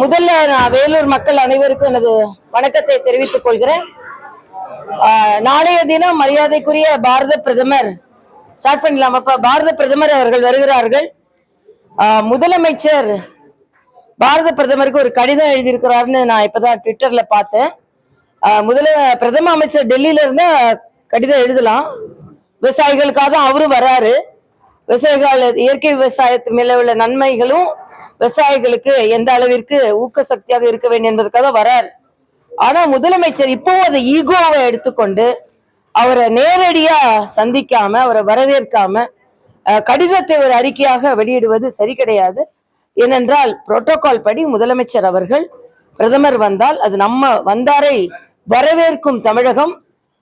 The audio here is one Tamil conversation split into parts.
முதல்ல நான் வேலூர் மக்கள் அனைவருக்கும் எனது வணக்கத்தை தெரிவித்துக் கொள்கிறேன். நாளைய தினம் மரியாதைக்குரிய பாரத பிரதமர் ஸ்டார்ட் பண்ணலாமாப்பா? பாரத பிரதமர் அவர்கள் வருகிறார்கள். முதலமைச்சர் பாரத பிரதமருக்கு ஒரு கடிதம் எழுதியிருக்கிறாருன்னு நான் இப்பதான் ட்விட்டர்ல பார்த்தேன். பிரதம அமைச்சர் டெல்லியில இருந்தா கடிதம் எழுதலாம். விவசாயிகளுக்காக தான் அவரும் வராரு. விவசாயிகள் இயற்கை விவசாயத்து மேல உள்ள நன்மைகளும் விவசாயிகளுக்கு எந்த அளவிற்கு ஊக்க சக்தியாக இருக்க வேண்டும் என்பதற்காக வராரு. ஆனா முதலமைச்சர் இப்போ அந்த ஈகோவை எடுத்துக்கொண்டு அவரை நேரடியா சந்திக்காம அவரை வரவேற்காம கடிதத்தை ஒரு அறிக்கையாக வெளியிடுவது சரி கிடையாது. ஏனென்றால் புரோட்டோகால் படி முதலமைச்சர் அவர்கள் பிரதமர் வந்தால் அது நம்ம வந்தாரை வரவேற்கும் தமிழகம்.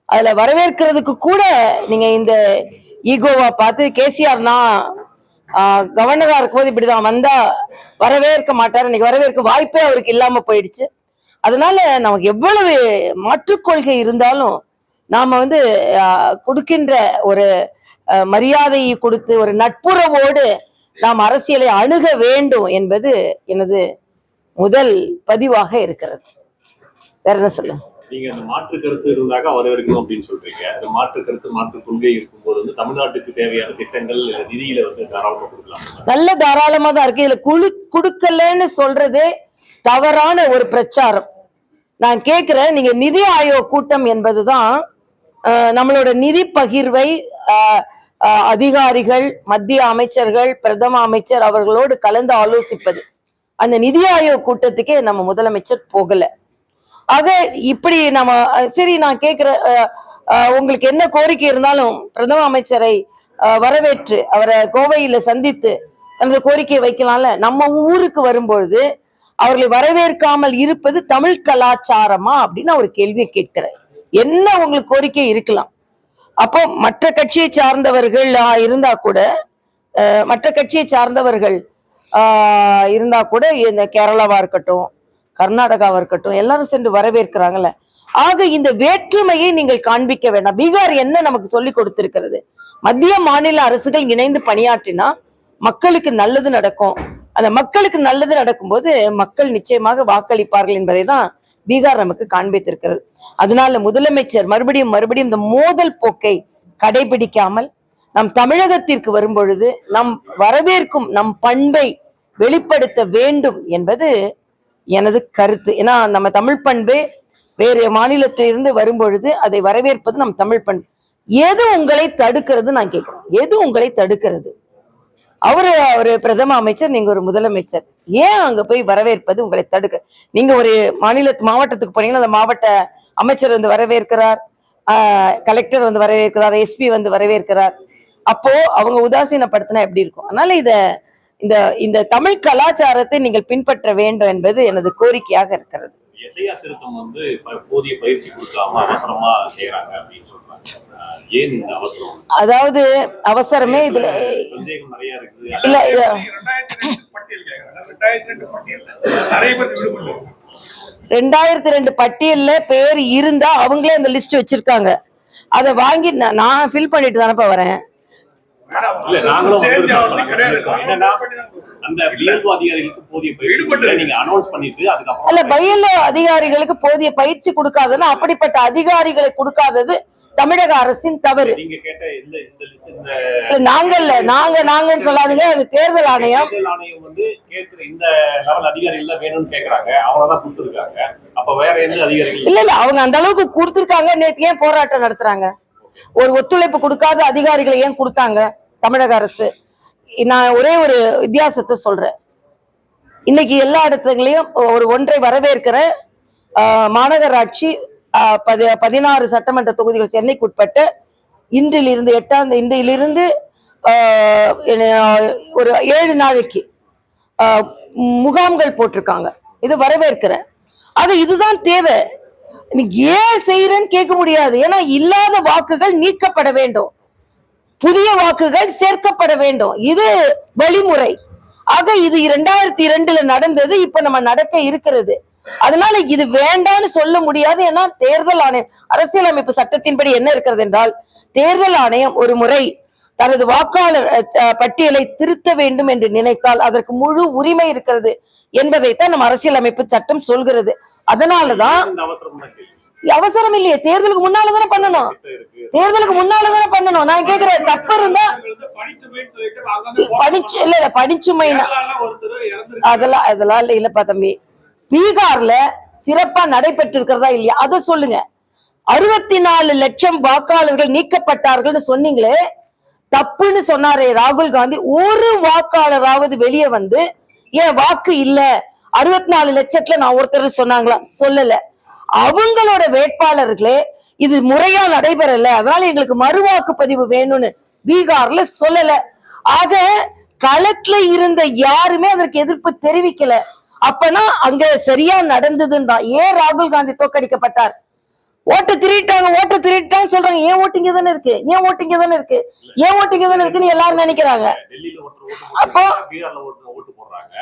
அதுல வரவேற்கிறதுக்கு கூட நீங்க இந்த ஈகோவா பார்த்து கேசிஆர்னா கவர்னரா இருக்கும்போது இப்படிதான் வந்தா வரவேற்க மாட்டாரு, இன்னைக்கு வரவேற்க வாய்ப்பே அவருக்கு இல்லாம போயிடுச்சு. அதனால நமக்கு எவ்வளவு மாற்றுக் கொள்கை இருந்தாலும் நாம கொடுக்கின்ற ஒரு மரியாதையை கொடுத்து ஒரு நட்புறவோடு நாம் அரசியலை அணுக வேண்டும் என்பது எனது முதல் பதிவாக இருக்கிறது. வேற என்ன சொல்லுங்க? நீங்க அந்த மாற்று கருத்து இருந்தாக்க வரவேற்கணும் அப்படின்னு சொல்றீங்க. அந்த மாற்று கருத்து மாற்று கொள்கை இருக்கும்போது தமிழ்நாட்டுக்கு தேவையான திட்டங்கள் நிதியில தாராளமா கொடுக்கலாம். நல்ல தாராளமா தான் இருக்கு. இதுல கொடுக்கலன்னு சொல்றதே தவறான ஒரு பிரச்சாரம். நான் கேட்கிறேன், நீங்க நிதி ஆயோக் கூட்டம் என்பதுதான் நம்மளோட நிதி பகிர்வை அதிகாரிகள், மத்திய அமைச்சர்கள், பிரதம அமைச்சர் அவர்களோடு கலந்து ஆலோசிப்பது. அந்த நிதி ஆயோக் கூட்டத்துக்கே நம்ம முதலமைச்சர் போகல. ஆக இப்படி நம்ம சரி, நான் கேட்கிற உங்களுக்கு என்ன கோரிக்கை இருந்தாலும் பிரதம அமைச்சரை வரவேற்று அவரை கோவையில சந்தித்து தனது கோரிக்கையை வைக்கலாம்ல. நம்ம ஊருக்கு வரும்பொழுது அவர்களை வரவேற்காமல் இருப்பது தமிழ் கலாச்சாரமா அப்படின்னு ஒரு கேள்வியை கேட்கிறேன். என்ன உங்களுக்கு கோரிக்கை இருக்கலாம்? அப்போ மற்ற கட்சியை சார்ந்தவர்கள் இருந்தா கூட இந்த கேரளாவா இருக்கட்டும், கர்நாடகாவா இருக்கட்டும், எல்லாரும் சென்று வரவேற்கிறாங்கல்ல. ஆக இந்த வேற்றுமையை நீங்கள் காண்பிக்க வேண்டாம். பீகார் என்ன நமக்கு சொல்லி கொடுத்திருக்கிறது? மத்திய மாநில அரசுகள் இணைந்து பணியாற்றினா மக்களுக்கு நல்லது நடக்கும். அந்த மக்களுக்கு நல்லது நடக்கும்போது மக்கள் நிச்சயமாக வாக்களிப்பார்கள் என்பதை தான் பீகார் நமக்கு காண்பித்திருக்கிறது. அதனால முதலமைச்சர் மறுபடியும் இந்த மோதல் போக்கை கடைபிடிக்காமல் நம் தமிழகத்திற்கு வரும்பொழுது நம் வரவேற்கும் நம் பண்பை வெளிப்படுத்த வேண்டும் என்பது எனது கருத்து. ஏன்னா நம்ம தமிழ் பண்பே வேறு மாநிலத்திலிருந்து வரும்பொழுது அதை வரவேற்பது நம் தமிழ் பண்பு. எது உங்களை தடுக்கிறது? நான் கேட்கிறேன், எது உங்களை தடுக்கிறது? அவரு பிரதம அமைச்சர், நீங்க ஒரு முதலமைச்சர், ஏன் அங்க போய் வரவேற்பது உங்களை தடுக்க? நீங்க ஒரு மாவட்டத்துக்கு போனீங்கன்னா அந்த மாவட்ட அமைச்சர் வரவேற்கிறார், கலெக்டர் வரவேற்கிறார், எஸ்பி வரவேற்கிறார். அப்போ அவங்க உதாசீனப்படுத்தினா எப்படி இருக்கும்? அதனால இந்த தமிழ் கலாச்சாரத்தை நீங்கள் பின்பற்ற வேண்டும் என்பது எனது கோரிக்கையாக இருக்கிறது. திருத்தம் போதிய பயிற்சி கொடுக்காம அவசரமா செய்யறாங்க அப்படின்னு சொல்றாங்க. ஏன் அவசரம்? அதாவது அவசரமே இதுல சந்தேகம் நிறைய இருக்குது. இல்ல 2002 பட்டியல்ல பேர் இருந்தா அவங்களே அந்த லிஸ்ட் வச்சிருக்காங்க. அதை வாங்கி நான் ஃபில் பண்ணிட்டு தானப்பா வரேன். அதிகாரிகளுக்கு போதிய பயிற்சி கொடுக்காதுன்னா அப்படிப்பட்ட அதிகாரிகளை கொடுக்காதது தமிழக அரசின் தவறு. நாங்க சொல்லாதுங்க, அது தேர்தல் ஆணையம். இல்ல அவங்க அந்த அளவுக்கு கொடுத்திருக்காங்க. நேற்று ஏன் போராட்டம் நடத்துறாங்க? ஒரு ஒத்துழைப்பு கொடுக்காத அதிகாரிகளை ஏன் கொடுத்தாங்க தமிழக அரசு? நான் ஒரே ஒரு வித்தியாசத்தை சொல்றேன். இன்னைக்கு எல்லா இடத்துலயும் ஒன்றை வரவேற்கிற மாநகராட்சி 16 சட்டமன்ற தொகுதிகள் சென்னைக்கு உட்பட்ட இன்றிலிருந்து ஒரு 7 நாளைக்கு முகாம்கள் போட்டிருக்காங்க. இது வரவேற்கிறேன். இதுதான் தேவை. ஏன் செய்யறேன்னு கேட்க முடியாது. ஏன்னா இல்லாத வாக்குகள் நீக்கப்பட வேண்டும், புதிய வாக்குகள் சேர்க்கப்பட வேண்டும். இது வழிமுறை. ஆக இது 2002 நடந்தது, இப்ப நம்ம நடக்க இருக்கிறது. அதனால இது வேண்டான்னு சொல்ல முடியாது. ஏன்னா தேர்தல் ஆணையம் அரசியலமைப்பு சட்டத்தின்படி என்ன இருக்கிறது என்றால், தேர்தல் ஆணையம் ஒரு முறை தனது வாக்காளர் பட்டியலை திருத்த வேண்டும் என்று நினைத்தால் அதற்கு முழு உரிமை இருக்கிறது என்பதைத்தான் நம்ம அரசியலமைப்பு சட்டம் சொல்கிறது. அதனாலதான் இந்த அவசரமான கேள்வி. அவசரம் இல்லையே, தேர்தலுக்கு முன்னாலதானே பண்ணணும், தேர்தலுக்கு முன்னாலதானே பண்ணணும். நான் கேக்குறேன், தப்பு இருந்தா படிச்சுமைனா அதெல்லாம் அதெல்லாம் இல்லப்பா தம்பி. பீகார்ல சிறப்பா நடைபெற்று இருக்கிறதா இல்லையா அதை சொல்லுங்க. 64 லட்சம் வாக்காளர்கள் நீக்கப்பட்டார்கள் சொன்னீங்களே, தப்புன்னு சொன்னாரே ராகுல் காந்தி. ஒரு வாக்காளராவது வெளியே வந்து ஏன் வாக்கு இல்ல 64 லட்சத்துல நான் ஒருத்தர் சொன்னாங்களா? சொல்லல. அவங்களோட வேட்பாளர்களே இது முறையா நடைபெறல, அதனால எங்களுக்கு மறுவாக்கு பதிவு வேணும்னு பீகார்ல சொல்லல. ஆக களத்துல இருந்த யாருமே அதற்கு எதிர்ப்பு தெரிவிக்கல. அப்பனா அங்க சரியா நடந்ததுன்னு தான். ஏன் ராகுல் காந்தி தோற்கடிக்கப்பட்டார்? ஓட்டு திருட்டாங்க சொல்றாங்க. ஏன் ஓட்டிங்க தானே இருக்கு, ஏன் ஓட்டிங்க தானே இருக்கு, ஏன் ஓட்டிங்க தானே இருக்குன்னு எல்லாரும் நினைக்கிறாங்க. அப்போ ஓட்டு போடுறாங்க.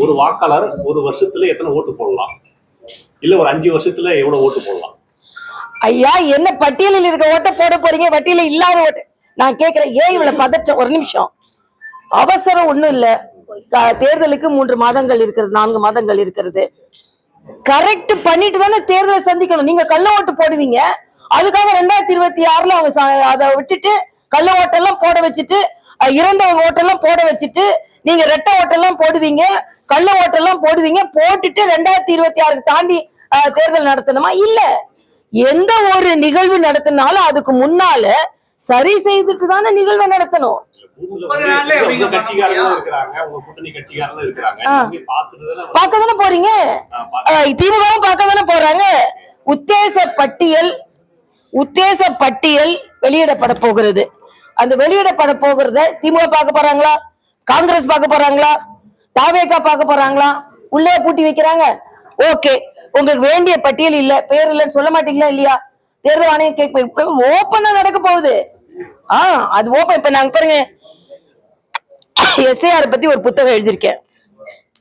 ஒரு வாக்காளர் ஒரு வருஷத்துல எத்தனை ஓட்டு போடலாம்? இல்ல ஒரு 5 வருஷத்துல எவ்வளவு ஓட்டு போடலாம்? ஐயா, என்ன பட்டியலில் இருக்க ஓட்ட போட போறீங்க, பட்டியலில் இல்லாத ஓட்டு? நான் கேக்குறேன், ஏன் இவ்வளவு பதற்றம்? ஒரு நிமிஷம், அவசரம் ஒண்ணும் இல்ல. தேர்தலுக்கு 3 மாதங்கள் இருக்கிறது, 4 மாதங்கள் இருக்கிறது. கரெக்ட் பண்ணிட்டு தானே தேர்தலை சந்திக்கணும். நீங்க கள்ள ஓட்டு போடுவீங்க, அதுக்காக 2026ல அவங்க அதை விட்டுட்டு கள்ள ஓட்டெல்லாம் போட வச்சுட்டு, இறந்தவங்க ஓட்டெல்லாம் போட வச்சுட்டு, நீங்க ரெட்டை ஓட்டெல்லாம் போடுவீங்க, கள்ள ஓட்டெல்லாம் போடுவீங்க, போட்டுட்டு 2026 தாண்டி தேர்தல் நடத்தணுமா? இல்ல. எந்த ஒரு நிகழ்வு நடத்தினாலும் அதுக்கு முன்னால சரி செய்துட்டு தானே நிகழ்வை நடத்தணும். பார்க்கதானே போறீங்க, திமுகவும் பார்க்கதானே போறாங்க. உத்தேச பட்டியல் வெளியிடப்பட போகிறது. அந்த வெளியிடப்பட போகிறத திமுக பார்க்க போறாங்களா, காங்கிரஸ் பார்க்க போறாங்களா, தாவேகா பார்க்க போறாங்களா? உள்ளே பூட்டி வைக்கிறாங்க. ஓகே, உங்களுக்கு வேண்டிய பட்டியல் இல்ல, பேர் இல்லன்னு சொல்ல மாட்டீங்களா? இல்லையா? தேர்தல் ஆணையம் கேட்க ஓப்பனா நடக்க போகுது. அது ஓப்பன். இப்ப நாங்க பாருங்க, எஸ்ஐஆர் பத்தி ஒரு புத்தகம் எழுதியிருக்கேன்.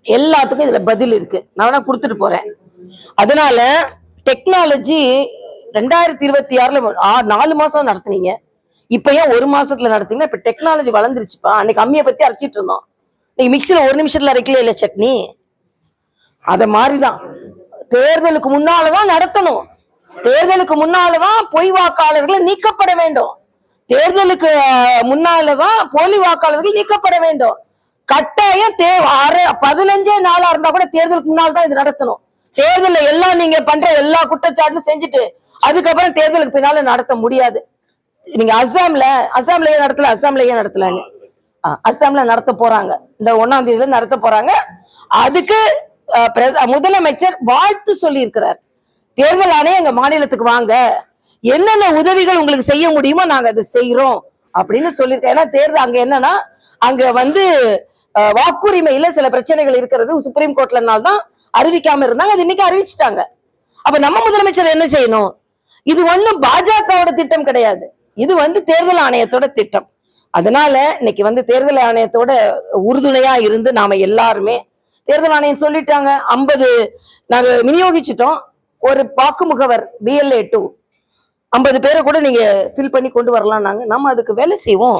எல்லாத்துக்கும் இதுல பதில் இருக்கு, நான் வேணா கொடுத்துட்டு போறேன். அதனால டெக்னாலஜி 2026ல 4 மாசம் நடத்துனீங்க, இப்ப ஏன் 1 மாசத்துல நடத்தீங்கன்னா? இப்ப டெக்னாலஜி வளர்ந்துருச்சுப்பா. அன்னைக்கு அம்மியை பத்தி அரைச்சிட்டு இருந்தோம், நீங்க மிக்சில 1 நிமிஷத்துல அரைக்கல இல்ல சட்னி. அத மாதிரிதான் தேர்தலுக்கு முன்னாலதான் நடத்தணும். தேர்தலுக்கு முன்னாலதான் பொய் வாக்காளர்கள் நீக்கப்பட வேண்டும். தேர்தலுக்கு முன்னாலதான் போலி வாக்காளர்கள் நீக்கப்பட வேண்டும். கட்டாயம் 15 நாளா இருந்தா கூட தேர்தலுக்கு முன்னால் தான் இது நடத்தணும். தேர்தல எல்லாம் நீங்க பண்ற எல்லா குற்றச்சாட்டும் செஞ்சுட்டு அதுக்கப்புறம் தேர்தலுக்கு பின்னால நடத்த முடியாது. நீங்க அஸ்ஸாம்ல ஏன் நடத்தல? அஸ்ஸாம்ல நடத்த போறாங்க. இந்த 1ஆம் தேதியில நடத்த போறாங்க. அதுக்கு முதலமைச்சர் வாழ்த்து சொல்லி இருக்கிறார். தேர்தல் ஆணையம் எங்க மாநிலத்துக்கு வாங்க, என்னென்ன உதவிகள் உங்களுக்கு செய்ய முடியுமோ நாங்க அதை செய்யறோம் அப்படின்னு சொல்லியிருக்கேன். ஏன்னா தேர்தல் அங்க என்னன்னா, அங்க வந்து வாக்குரிமையில சில பிரச்சனைகள் இருக்கிறது. சுப்ரீம் கோர்ட்லனால தான் அறிவிக்காம இருந்தாங்க, அது இன்னைக்கு அறிவிச்சுட்டாங்க. அப்ப நம்ம முதலமைச்சர் என்ன செய்யணும்? இது ஒண்ணும் பாஜகவோட திட்டம் கிடையாது, இது வந்து தேர்தல் ஆணையத்தோட திட்டம். அதனால இன்னைக்கு வந்து தேர்தல் ஆணையத்தோட உறுதுணையா இருந்து நாம எல்லாருமே, தேர்தல் ஆணையம் சொல்லிட்டாங்க 50 நாங்க விநியோகிச்சிட்டோம். ஒரு வாக்கு முகவர் BLA 2 50 பேரை கூட நீங்க ஃபில் பண்ணி கொண்டு வரலாம். நம்ம அதுக்கு வேலை செய்வோம்.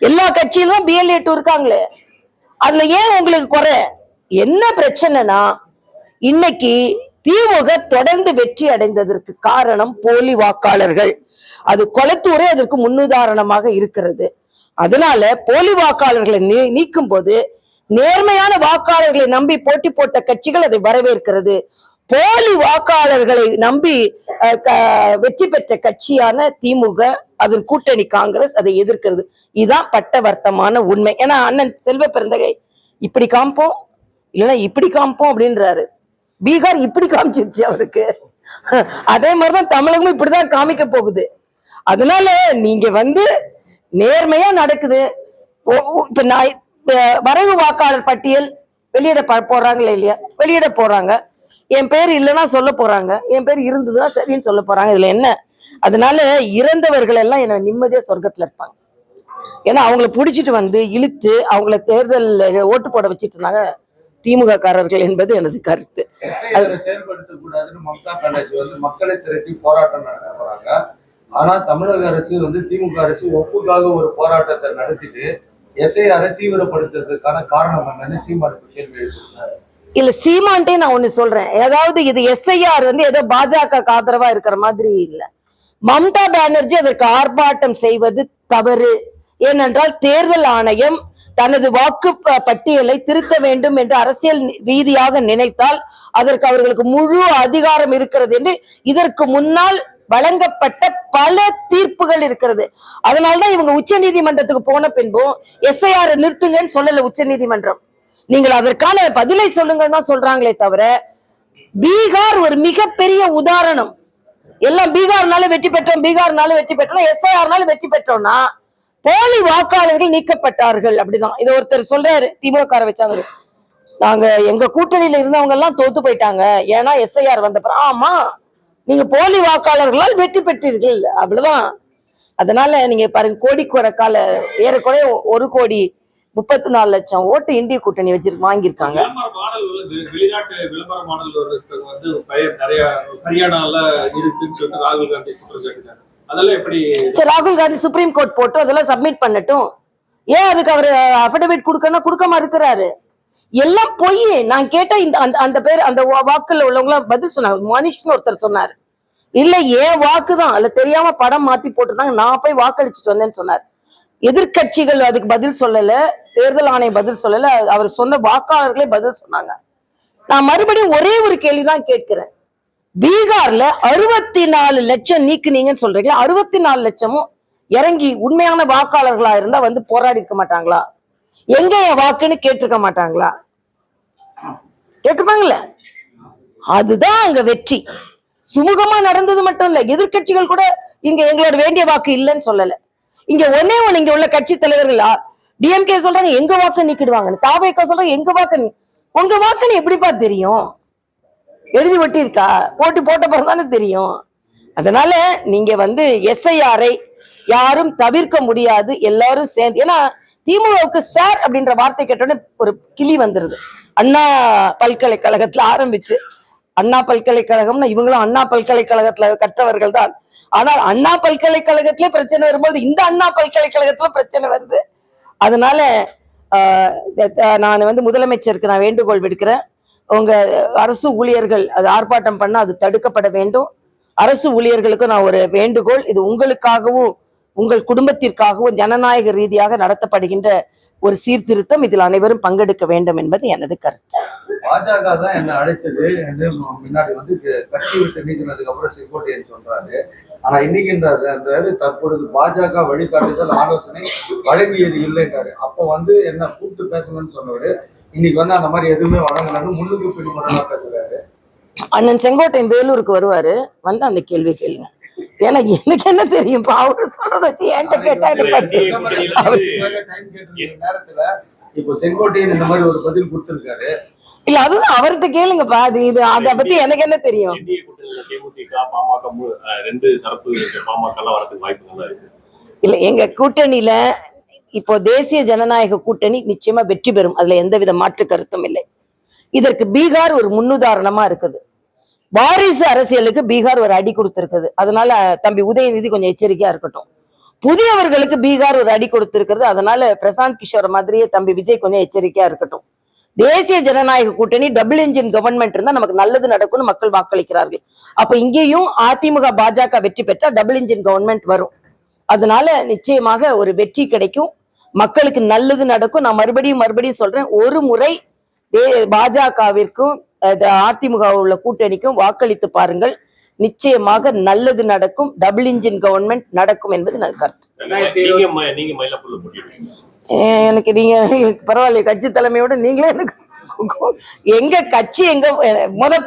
எல்லா கட்சியிலும் BLA 2 இருக்காங்களே, அதுல ஏன் உங்களுக்கு குறை? என்ன பிரச்சனைனா, இன்னைக்கு திமுக தொடர்ந்து வெற்றி அடைந்ததற்கு காரணம் போலி வாக்காளர்கள். அது கொளத்தூரே அதற்கு முன்னுதாரணமாக இருக்கிறது. அதனால போலி வாக்காளர்களை நீக்கும் போது நேர்மையான வாக்காளர்களை நம்பி போட்டி போட்ட கட்சிகள் அதை வரவேற்கிறது. போலி வாக்காளர்களை நம்பி வெற்றி பெற்ற கட்சியான திமுக, அதன் கூட்டணி காங்கிரஸ் அதை எதிர்க்கிறது. இதுதான் பட்டவர்த்தமான உண்மை. ஏன்னா அண்ணன் செல்வ பெருந்தகை இப்படி காமிப்போம் இல்லைன்னா இப்படி காமிப்போம் அப்படின்றாரு. பீகார் இப்படி காமிச்சிருச்சு அவருக்கு, அதே மாதிரிதான் தமிழகமும் இப்படிதான் காமிக்க போகுது. அதனால நீங்க வந்து நேர்மையா நடக்குது. இப்ப நான் வரைவு வாக்காளர் பட்டியல் வெளியிட போறாங்களா இல்லையா? வெளியிட போறாங்க. என் பேர் இல்லைன்னா சொல்ல போறாங்க, என் பேர் இருந்ததுதான் சரின்னு சொல்ல போறாங்க. இதுல என்ன? அதனால இறந்தவர்கள் எல்லாம் என்ன நிம்மதியா சொர்க்கத்துல இருப்பாங்க. ஏன்னா அவங்கள புடிச்சிட்டு வந்து இழுத்து அவங்கள தேர்தல் ஓட்டு போட வச்சிட்டு இருந்தாங்க திமுக காரர்கள் என்பது எனது கருத்து. செயல்படுத்தக்கூடாதுன்னு மம்தா பானர்ஜி வந்து மக்களை திரட்டி போராட்டம் நடத்த போறாங்க. ஆனா தமிழக அரசு திமுக அரசு ஒப்புக்காக ஒரு போராட்டத்தை நடத்திட்டு எஸ்ஐஆரை தீவிரப்படுத்துறதுக்கான காரணம் என்னன்னு சீமானுக்கு கேள்வி எழுப்பினார். இல்ல சீமான்ட்டே நான் ஒண்ணு சொல்றேன், ஏதாவது இது எஸ்ஐஆர் ஏதோ பாஜக ஆதரவா இருக்கிற மாதிரி இல்ல. மம்தா பானர்ஜி அதற்கு ஆர்ப்பாட்டம் செய்வது தவறு. ஏனென்றால் தேர்தல் ஆணையம் தனது வாக்கு பட்டியலை திருத்த வேண்டும் என்று அரசியல் ரீதியாக நினைத்தால் அதற்கு அவர்களுக்கு முழு அதிகாரம் இருக்கிறது என்று இதற்கு முன்னால் வழங்கப்பட்ட பல தீர்ப்புகள் இருக்கிறது. அதனால்தான் இவங்க உச்ச நீதிமன்றத்துக்கு போன பின்பும் எஸ்ஐஆர் நிறுத்துங்கன்னு சொல்லல உச்ச நீதிமன்றம். நீங்கள் அதற்கான பதிலை சொல்லுங்கன்னு தான் சொல்றாங்களே தவிர, பீகார் ஒரு மிகப்பெரிய உதாரணம். எல்லாம் பீகார்னால வெற்றி பெற்றோம், பீகார்னால வெற்றி பெற்றோம், எஸ்ஐஆர்னால வெற்றி பெற்றோம்னா போலி வாக்காளர்கள் நீக்கப்பட்டார்கள். அப்படிதான் இதை ஒருத்தர் சொல்றாரு, திமுக வச்சாங்க. நாங்க எங்க கூட்டணியில இருந்தவங்க எல்லாம் தோத்து போயிட்டாங்க, ஏன்னா எஸ்ஐஆர் வந்தப்ப. ஆமா, நீங்க போலி வாக்காளர்களால் வெற்றி பெற்றீர்கள், அவ்வளவுதான். அதனால நீங்க பாருங்க, கோடிக்கணக்கால ஏறக்குறைய 1,34,00,000 ஓட்டு இந்திய கூட்டணி வாங்கியிருக்காங்க. வெளிநாட்டு விளம்பர மாடல் பெயர் நிறைய ஹரியானால இருக்குன்னு சொல்லிட்டு ராகுல் காந்தி குற்றம் சாட்டினார். அதெல்லாம் எப்படி? சரி, ராகுல் காந்தி சுப்ரீம் கோர்ட் போட்டு அதெல்லாம் சப்மிட் பண்ணட்டும். ஏன் அதுக்கு அவர் அபிடவிட் கொடுக்காம இருக்கிறாரு? எல்லாம் பொய். நான் கேட்ட அந்த பேர் அந்த வாக்குல உள்ளவங்க பதில் சொன்னாங்க. மனிஷ்னு ஒருத்தர் சொன்னார், இல்ல ஏன் வாக்குதான் அதுல தெரியாம படம் மாத்தி போட்டுருந்தாங்க, நான் போய் வாக்களிச்சுட்டு வந்தேன்னு சொன்னார். எதிர்கட்சிகள் அதுக்கு பதில் சொல்லல, தேர்தல் ஆணையம் பதில் சொல்லல, அவர் சொன்ன வாக்காளர்களே பதில் சொன்னாங்க. நான் மறுபடியும் ஒரே ஒரு கேள்விதான் கேட்கிறேன். பீகார்ல 64 லட்சம் நீக்குனீங்கன்னு சொல்றீங்களா? 64 லட்சமும் இறங்கி உண்மையான வாக்காளர்களா இருந்தா போராடி இருக்க மாட்டாங்களா? எங்க என் வாக்குன்னு கேட்டிருக்க மாட்டாங்களா? கேட்டுப்பாங்கல்ல. அதுதான் அங்க வெற்றி. சுமூகமா நடந்தது மட்டும் இல்ல, எதிர்கட்சிகள் கூட இங்க எங்களோட வேண்டிய வாக்கு இல்லைன்னு சொல்லல. இங்க ஒன்னே ஒண்ணு, இங்க உள்ள கட்சி தலைவர்கள் டிஎம்கே சொல்றாங்க எங்க வாக்கு நீக்கிடுவாங்க, தாவேக்கா சொல்றாங்க எங்க வாக்கு. உங்க வாக்குன்னு எப்படிப்பா தெரியும்? எழுதி ஒட்டி இருக்கா? போட்டு போட்ட பிறகுதானே தெரியும். அதனால நீங்க எஸ்ஐஆரை யாரும் தவிர்க்க முடியாது, எல்லாரும் சேர்ந்து. ஏன்னா திமுகவுக்கு சார் அப்படின்ற வார்த்தை கேட்டோடனே ஒரு கிளி வந்துருது. அண்ணா பல்கலைக்கழகத்துல ஆரம்பிச்சு, அண்ணா பல்கலைக்கழகம்னா இவங்களும் அண்ணா பல்கலைக்கழகத்துல கற்றவர்கள் தான். ஆனால் அண்ணா பல்கலைக்கழகத்திலே பிரச்சனை வரும்போது இந்த அண்ணா பல்கலைக்கழகத்துல பிரச்சனை வருது. அதனால நான் முதலமைச்சருக்கு நான் வேண்டுகோள் விடுக்கிறேன். உங்க அரசு ஊழியர்கள் அது ஆர்ப்பாட்டம் பண்ண அது தடுக்கப்பட வேண்டும். அரசு ஊழியர்களுக்கு நான் ஒரு வேண்டுகோள், இது உங்களுக்காகவும் உங்கள் குடும்பத்திற்காகவும் ஜனநாயக ரீதியாக நடத்தப்படுகின்ற ஒரு சீர்திருத்தம், இதில் அனைவரும் பங்கெடுக்க வேண்டும் என்பது எனது கருத்து. பாஜக தான் என்ன அழைச்சது என்று முன்னாடி கட்சி விட்டு நீக்கினதுக்கு அப்புறம் செங்கோட்டையன் சொல்றாரு. ஆனா இன்னைக்கு தற்பொழுது பாஜக வழிகாட்டுதல் ஆலோசனை வழங்கியது இல்லைன்றாரு. அப்போ என்ன கூப்பிட்டு பேசணும்னு சொன்னவரு இன்னைக்கு அந்த மாதிரி எதுவுமே வழங்கலன்னு முன்னுக்கு பிடிமுறையா பேசுறாரு. அண்ணன் செங்கோட்டையன் வேலூருக்கு வருவாரு, அந்த கேள்வி கேளுங்க. ஏன்னா எனக்கு என்ன தெரியும், அவரு சொல்றத வச்சு என்கிட்ட கேட்டா நேரத்துல இப்போ செங்கோட்டையன் இந்த மாதிரி ஒரு பதில் கொடுத்திருக்காரு. இல்ல அதுதான் அவர்கிட்ட கேளுங்கப்பா. அது இது அத பத்தி எனக்கு என்ன தெரியும்? இல்ல எங்க கூட்டணியில இப்போ தேசிய ஜனநாயக கூட்டணி நிச்சயமா வெற்றி பெறும், அதுல எந்தவித மாற்று கருத்தும் இல்லை. இதற்கு பீகார் ஒரு முன்னுதாரணமா இருக்குது. வாரிசு அரசியலுக்கு பீகார் ஒரு அடி கொடுத்திருக்குது. அதனால தம்பி உதயநிதி கொஞ்சம் எச்சரிக்கையா இருக்கட்டும். புதியவர்களுக்கு பீகார் ஒரு அடி கொடுத்திருக்கிறது. அதனால பிரசாந்த் கிஷோர் மாதிரியே தம்பி விஜய் கொஞ்சம் எச்சரிக்கையா இருக்கட்டும். தேசிய ஜனநாயக கூட்டணி டபுள் இன்ஜின் கவர்மெண்ட் இருந்தா நமக்கு நல்லது நடக்கும்னு மக்கள் வாக்களிக்கிறார்கள். அப்ப இங்கேயும் அதிமுக பாஜக வெற்றி பெற்றா டபுள் இன்ஜின் கவர்மெண்ட் வரும். அதனால நிச்சயமாக ஒரு வெற்றி கிடைக்கும், மக்களுக்கு நல்லது நடக்கும். நான் மறுபடியும் சொல்றேன், ஒரு முறை பாஜகவிற்கும் அதிமுக உள்ள கூட்டணிக்கும் வாக்களித்து பாருங்கள், நிச்சயமாக நல்லது நடக்கும், டபுள் இன்ஜின் கவர்மெண்ட் நடக்கும் என்பது நான் கருத்து. எனக்கு நீங்க பரவாயில்ல, கட்சி தலைமையோட நீங்களே எனக்கு எங்க கட்சி எங்க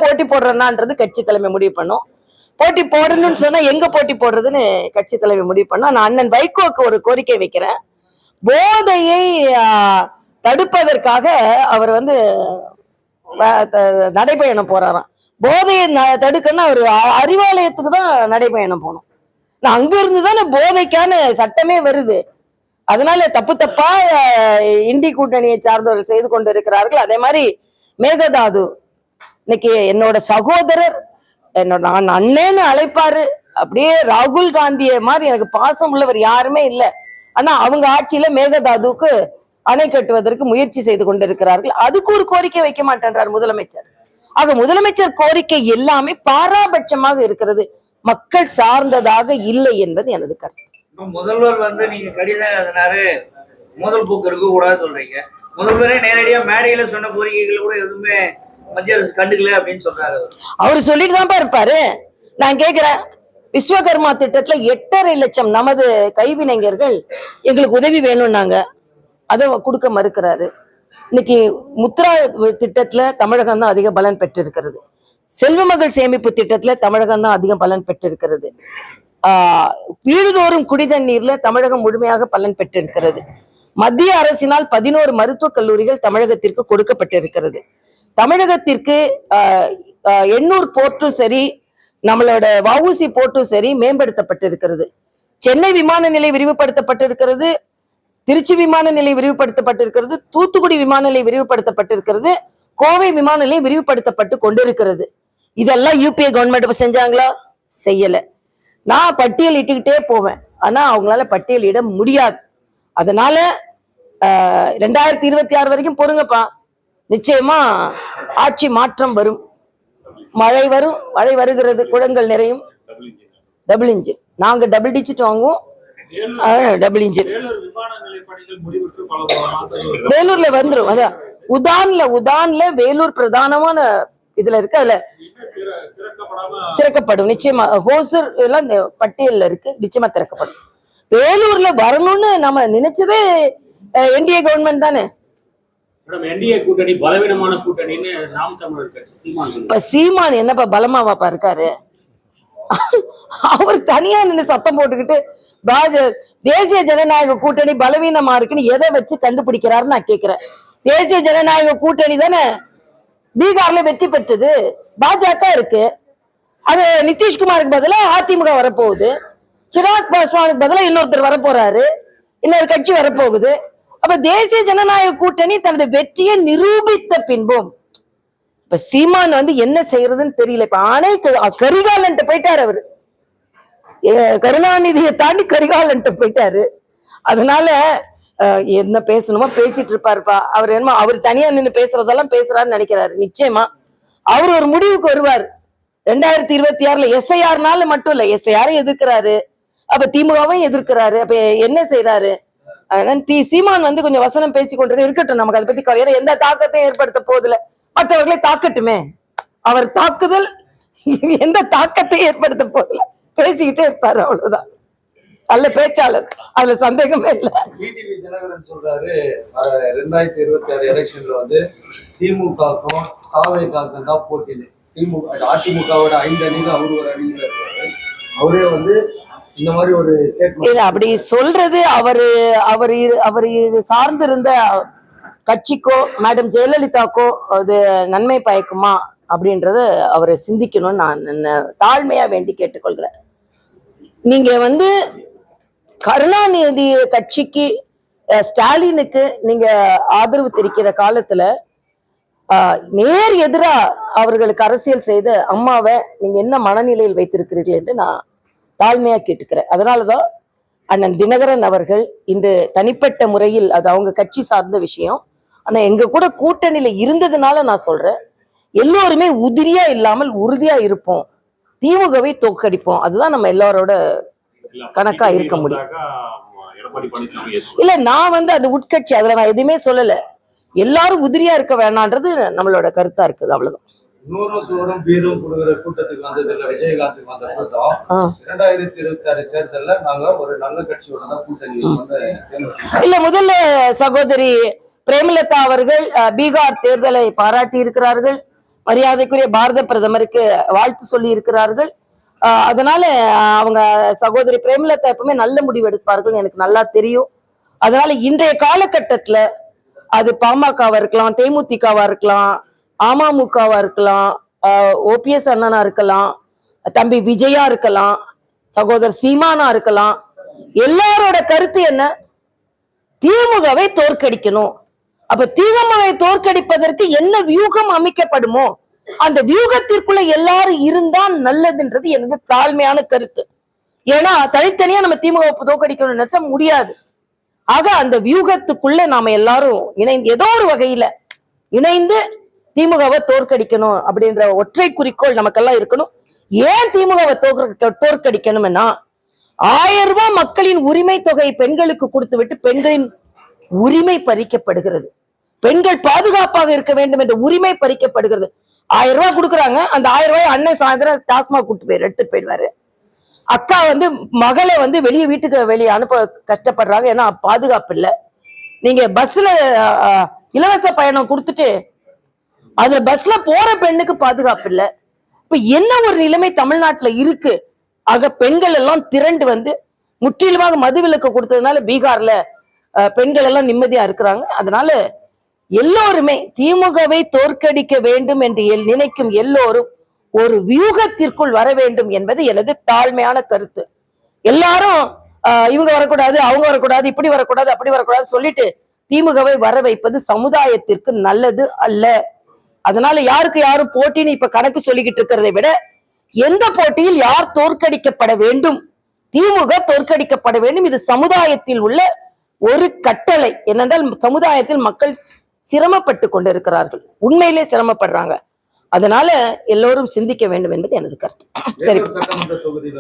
போட்டி போடுறேன்னான்றது கட்சி தலைமை முடிவு பண்ணும். போட்டி போடணும்னு சொன்னா எங்க போட்டி போடுறதுன்னு கட்சி தலைமை முடிவு பண்ணும். நான் அண்ணன் வைகோக்கு ஒரு கோரிக்கை வைக்கிறேன். போதையை தடுப்பதற்காக அவர் நடைபயணம் போறாராம். போதையை தடுக்கணும்னா அவர் அறிவாலயத்துக்கு தான் நடைபயணம் போகணும். நான் அங்க இருந்துதானே போதைக்கான சட்டமே வருது. அதனால தப்பா இந்தி கூட்டணியை சார்ந்தவர்கள் செய்து கொண்டு இருக்கிறார்கள். அதே மாதிரி மேகதாது இன்னைக்கு என்னோட சகோதரர், என்னோட நான் அண்ணேன்னு அழைப்பாரு, அப்படியே ராகுல் காந்திய மாதிரி எனக்கு பாசம் உள்ளவர் யாருமே இல்லை. ஆனா அவங்க ஆட்சியில மேகதாதுவுக்கு அணை கட்டுவதற்கு முயற்சி செய்து கொண்டிருக்கிறார்கள். அதுக்கு ஒரு கோரிக்கை வைக்க மாட்டேன்றார் முதலமைச்சர். ஆக முதலமைச்சர் கோரிக்கை எல்லாமே பாராபட்சமாக இருக்கிறது, மக்கள் சார்ந்ததாக இல்லை என்பது எனது கருத்து. முதல்வர் நீங்க கடிதம் எழுதினாரு, முதல் போக்கு இருக்க கூடாது சொல்றீங்க. முதல்வரே நேரடியா மேடையில சொன்ன கோரிக்கைகள் கூட எதுவுமே மத்திய அரசு கண்டுக்கல அப்படின்னு சொல்றாரு. அவரு சொல்லிட்டு தான் இருப்பாரு. நான் கேக்குறேன், விஸ்வகர்மா திட்டத்துல 8.5 லட்சம் நமது கைவினைஞர்கள் எங்களுக்கு உதவி வேணும்னாங்க, அதை கொடுக்க மறுக்கிறாரு. இன்னைக்கு முத்ரா திட்டத்துல தமிழகம் தான் அதிக பலன் பெற்றிருக்கிறது. செல்வ மகள் சேமிப்பு திட்டத்துல தமிழகம் தான் அதிக பலன் பெற்றிருக்கிறது. வீடுதோறும் குடிதண்ணீர்ல தமிழகம் முழுமையாக பலன் பெற்றிருக்கிறது. மத்திய அரசினால் 11 மருத்துவக் கல்லூரிகள் தமிழகத்திற்கு கொடுக்கப்பட்டிருக்கிறது. தமிழகத்திற்கு 800 போர்ட்டும் சரி, நம்மளோட வஉசி போர்ட்டும் சரி மேம்படுத்தப்பட்டிருக்கிறது. சென்னை விமான நிலையம் விரிவுபடுத்தப்பட்டிருக்கிறது, திருச்சி விமான நிலையம் விரிவுபடுத்தப்பட்டிருக்கிறது, தூத்துக்குடி விமான நிலையம் விரிவுபடுத்தப்பட்டிருக்கிறது, கோவை விமான நிலையம் விரிவுபடுத்தப்பட்டு கொண்டிருக்கிறது. இதெல்லாம் யூபிஏ கவர்மெண்ட் செஞ்சாங்களா? செய்யல. நான் பட்டியல் இட்டுக்கிட்டே போவேன், ஆனா அவங்களால பட்டியலிட முடியாது. அதனால 2026 வரைக்கும் பொறுங்கப்பா, நிச்சயமா ஆட்சி மாற்றம் வரும். மழை வரும், மழை வருகிறது, குளங்கள் நிறையும். டபுள் இன்ஜின் நாங்க டபுள் டிஜிட் வாங்குவோம், டபுள் இன்ஜின். வேலூர்ல வந்துரும். அதான் உதான்ல வேலூர் பிரதானமான இதுல இருக்கு, அதுல திறக்கப்படும் நிச்சயமா. ஹோசர் எல்லாம் பட்டியல்ல இருக்கு, நிச்சயமா திறக்கப்படும். வேலூர்ல வரணும்னு நம்ம நினைச்சதே என்டிஏ கவர்மெண்ட் தானே. என்டிஏ கூட்டணி பலவீனமான கூட்டணின்னு நாம் தமிழர் கட்சி சீமான். இப்ப சீமான் என்னப்பா பலமாவாப்பா இருக்காரு? அவர் தனியா நின்று சத்தம் போட்டுக்கிட்டு தேசிய ஜனநாயக கூட்டணி பலவீனமா இருக்குன்னு எதை வச்சு கண்டுபிடிக்கிறாருன்னு நான் கேக்குறேன். தேசிய ஜனநாயக கூட்டணி தானே பீகார்ல வெற்றி பெற்றது, பாஜக இருக்கு. அது நிதிஷ்குமாருக்கு பதிலா அதிமுக வரப்போகுது, சிராக் பாஸ்வானுக்கு பதிலா இன்னொருத்தர் வரப்போறாரு, இன்னொரு கட்சி வரப்போகுது. அப்ப தேசிய ஜனநாயக கூட்டணி தனது வெற்றியை நிரூபித்த பின்பும் இப்ப சீமான் என்ன செய்யறதுன்னு தெரியல. இப்ப ஆணை கரிகாலன்ட்டு போயிட்டாரு அவரு, கருணாநிதியை தாண்டி கரிகாலன்ட்டு போயிட்டாரு. அதனால என்ன பேசணுமோ பேசிட்டு இருப்பாருப்பா. அவர் அவர் தனியா நின்று பேசுறதெல்லாம் பேசுறாருன்னு நினைக்கிறாரு. நிச்சயமா அவர் ஒரு முடிவுக்கு வருவார். 2026 எஸ்ஐஆர்னால மட்டும் இல்ல, எஸ்ஐஆர் எதிர்க்கிறாரு, அப்ப திமுகவும் எதிர்க்கிறாரு. அப்ப என்ன செய்யறாரு? சீமான் கொஞ்சம் வசனம் பேசி கொண்டிருக்க இருக்கட்டும், நமக்கு அதை பத்தி கவலை. எந்த தாக்கத்தையும் ஏற்படுத்த போதில்லை, மற்றவர்களை தாக்கட்டுமே. அவர் தாக்குதல் எந்த தாக்கத்தையும் ஏற்படுத்த போதில்லை, பேசிக்கிட்டே இருப்பாரு, அவ்வளவுதான். நல்ல பேச்சாளர், அதுல சந்தேகமே இல்லை. டிடிவி தினகரன் சொல்றாரு 2026 எலெக்ஷன்ல திமுகவுக்கும் தாவேகாவுக்கும் தான் போட்டியில. அதிமுகவோட 5 அணிகள் அவரு ஒரு அணியில இருக்காரு. அவரே இந்த மாதிரி ஒரு ஸ்டேட்மெண்ட் அப்படி சொல்றது அவரு சார்ந்திருந்த கட்சிக்கோ மேடம் ஜெயலலிதாக்கோ அது நன்மை பயக்குமா அப்படின்றத அவரை சிந்திக்கணும்னு நான் தாழ்மையா வேண்டி கேட்டுக்கொள்கிறேன். நீங்க கருணாநிதி கட்சிக்கு ஸ்டாலினுக்கு நீங்க ஆதரவு தெரிவிக்கிற காலத்துல நேர் எதிரா அவர்களுக்கு அரசியல் செய்த அம்மாவை நீங்க என்ன மனநிலையில் வைத்திருக்கிறீர்கள் என்று நான் தாழ்மையா கேட்டுக்கிறேன். அதனாலதான் அண்ணன் தினகரன் அவர்கள் இன்று தனிப்பட்ட முறையில், அது அவங்க கட்சி சார்ந்த விஷயம், ஆனா எங்க கூட கூட்டணியில இருந்ததுனால நான் சொல்றேன், எல்லோருமே உதிரியா இல்லாமல் உறுதியா இருப்போம், திமுகவை தோற்கடிப்போம். அதுதான் நம்ம எல்லாரோட கணக்கா இருக்க முடியும். இல்ல நான் அது உட்கட்சி, அதுல நான் எதுவுமே சொல்லல. எல்லாரும் உதிரியா இருக்க வேணான்றது நம்மளோட கருத்தா இருக்குது, அவ்வளவுதான். வீரம் கொடுக்கிற கூட்டத்துக்கு விஜயகாந்துக்கு வந்த கூட்டம் 2026 தேர்தல்ல நாங்க ஒரு நல்ல கட்சியோட தான் கூட்டணி இல்ல. முதல்ல சகோதரி பிரேமலதா அவர்கள் பீகார் தேர்தலை பாராட்டி இருக்கிறார்கள், மரியாதைக்குரிய பாரத பிரதமருக்கு வாழ்த்து சொல்லி இருக்கிறார்கள். அதனால அவங்க சகோதரி பிரேமலதா எப்பவுமே நல்ல முடிவு எடுப்பார்கள், எனக்கு நல்லா தெரியும். அதனால இன்றைய காலகட்டத்துல அது பாமகவா இருக்கலாம், தேமுதிகவா இருக்கலாம், அமமுகவா இருக்கலாம், ஓபிஎஸ் அண்ணனா இருக்கலாம், தம்பி விஜயா இருக்கலாம், சகோதரர் சீமானா இருக்கலாம், எல்லாரோட கருத்து என்ன? திமுகவை தோற்கடிக்கணும். அப்ப திமுகவை தோற்கடிப்பதற்கு என்ன வியூகம் அமைக்கப்படுமோ அந்த வியூகத்திற்குள்ள எல்லாரும் இருந்தா நல்லதுன்றது எனது தாழ்மையான கருத்து. ஏன்னா தனித்தனியா நம்ம திமுக தோக்கடிக்கணும்னு நினைச்சா முடியாது. ஆக அந்த வியூகத்துக்குள்ள நாம எல்லாரும் இணைந்து ஏதோ ஒரு வகையில இணைந்து திமுகவை தோற்கடிக்கணும் அப்படின்ற ஒற்றை குறிக்கோள் நமக்கெல்லாம் இருக்கணும். ஏன் திமுகவை தோற்கடிக்கணும்னா 1000 ரூபாய் மக்களின் உரிமை தொகை பெண்களுக்கு கொடுத்து விட்டு பெண்களின் உரிமை பறிக்கப்படுகிறது. பெண்கள் பாதுகாப்பாக இருக்க வேண்டும் என்ற உரிமை பறிக்கப்படுகிறது. 1000 ரூபாய் கொடுக்குறாங்க. அந்த 1000 ரூபாய் அண்ணன் சாயந்தரம் டாஸ்மாக் கூட்டு எடுத்துட்டு போயிடுவாரு. அக்கா மகளை வெளியே வீட்டுக்கு வெளியே அனுப்ப கஷ்டப்படுறாங்க. ஏன்னா பாதுகாப்பு இல்லை. நீங்க பஸ்ல இலவச பயணம் கொடுத்துட்டு அந்த பஸ்ல போற பெண்ணுக்கு பாதுகாப்பு இல்லை. இப்ப என்ன ஒரு நிலைமை தமிழ்நாட்டுல இருக்கு. ஆக பெண்கள் எல்லாம் திரண்டு முற்றிலுமாக மதுவிலக்கு கொடுத்ததுனால பீகார்ல பெண்கள் எல்லாம் நிம்மதியா இருக்கிறாங்க. அதனால எல்லோருமே திமுகவை தோற்கடிக்க வேண்டும் என்று நினைக்கும் எல்லோரும் ஒரு வியூகத்திற்குள் வர வேண்டும் என்பது எனது தாழ்மையான கருத்து. எல்லாரும் இவங்க வரக்கூடாது, அவங்க வரக்கூடாது, இப்படி வரக்கூடாது, அப்படி வரக்கூடாது சொல்லிட்டு திமுகவை வர வைப்பது சமுதாயத்திற்கு நல்லது அல்ல. அதனால யாருக்கு யாரும் போட்டின்னு இப்ப கணக்கு சொல்லிக்கிட்டு இருக்கிறதை விட எந்த போட்டியில் யார் தோற்கடிக்கப்பட வேண்டும், திமுக தோற்கடிக்கப்பட வேண்டும். இது சமுதாயத்தில் உள்ள ஒரு கட்டளை. என்னென்றால் சமுதாயத்தில் மக்கள் சிரமப்பட்டு கொண்டிருக்கிறார்கள், உண்மையிலே சிரமப்படுறாங்க. அதனால எல்லோரும் சிந்திக்க வேண்டும் என்பது எனது கருத்து. சரி, சட்டமன்ற தொகுதியில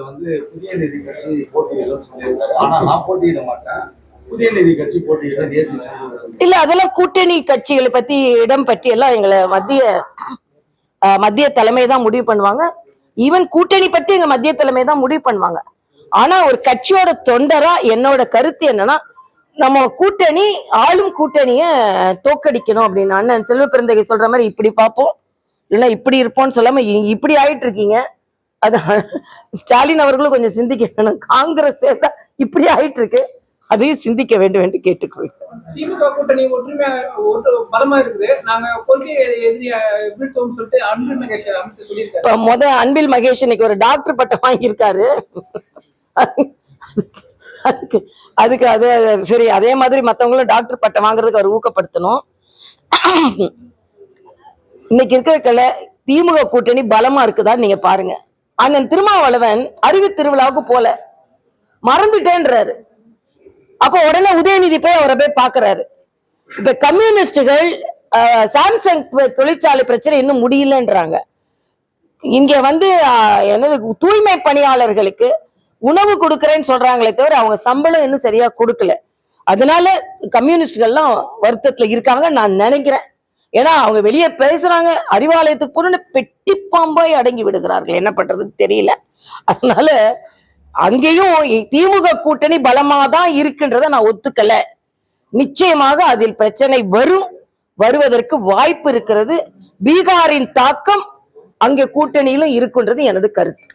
புதிய நீதி கட்சி போட்டியிடும் சொல்லியிருக்காரு. ஆனா நான் போட்டியிட மாட்டேன், புதிய நீதி கட்சி போட்டியிட இல்ல. அதெல்லாம் கூட்டணி கட்சிகளை பத்தி இடம் பற்றி எல்லாம் எங்களை மத்திய தலைமை தான் முடிவு பண்ணுவாங்க. ஈவன் கூட்டணி பத்தி எங்க மத்திய தலைமை தான் முடிவு பண்ணுவாங்க. ஆனா ஒரு கட்சியோட தொண்டரா என்னோட கருத்து என்னன்னா, நம்ம கூட்டணி ஆளும் கூட்டணிய தோக்கடிக்கணும் அப்படின்னு அண்ணன் செல்வ பெருந்தகை சொல்ற மாதிரி இப்படி பார்ப்போம், இல்லைன்னா இப்படி இருப்போம்னு சொல்லாம இப்படி ஆயிட்டு இருக்கீங்க. அது ஸ்டாலின் அவர்களும் கொஞ்சம் சிந்திக்க வேணும். காங்கிரஸ் இப்படி ஆயிட்டு இருக்கு, அதையும் சிந்திக்க வேண்டும் என்று கேட்டுக்கொள்கிறேன். திமுக கூட்டணி ஒற்றுமையா பலமா இருக்குது. நாங்க கொள்கை எதிர்த்தோம் சொல்லிட்டு அன்பில் மகேஷ் அமைச்சர் சொல்லியிருக்காரு. அன்பில் மகேஷ் இன்னைக்கு ஒரு டாக்டர் பட்டம் வாங்கியிருக்காரு. அதுக்கு அது சரி. அதே மாதிரி மத்தவங்களும் டாக்டர் பட்டம் வாங்குறதுக்கு அவர் ஊக்கப்படுத்தணும். இன்னைக்கு இருக்கிற திமுக கூட்டணி பலமா இருக்குதான்னு நீங்க பாருங்க. அண்ணன் திருமாவளவன் அறிவு திருவிழாவுக்கு போல மறந்துட்டேன்றாரு. அப்ப உடனே உதயநிதி போய் அவரை போய் பாக்குறாரு. இப்ப கம்யூனிஸ்டுகள் சாம்சங் தொழிற்சாலை பிரச்சனை இன்னும் முடியலன்றாங்க. இங்க என்னது தூய்மை பணியாளர்களுக்கு உணவு கொடுக்கறேன்னு சொல்றாங்களே தவிர அவங்க சம்பளம் இன்னும் சரியா கொடுக்கல. அதனால கம்யூனிஸ்டுகள்லாம் வருத்தத்துல இருக்காங்க நான் நினைக்கிறேன். ஏன்னா அவங்க வெளியே பேசுறாங்க, அறிவாலயத்துக்கு போன பெட்டி பாம்பாய் அடங்கி விடுகிறார்கள். என்ன பண்றதுன்னு தெரியல. அதனால அங்கேயும் திமுக கூட்டணி பலமாதான் இருக்குன்றத நான் ஒத்துக்கல. நிச்சயமாக அதில் பிரச்சனை வருவதற்கு வாய்ப்பு இருக்கிறது. பீகாரின் தாக்கம் அங்கே கூட்டணியிலும் இருக்குன்றது எனது கருத்து.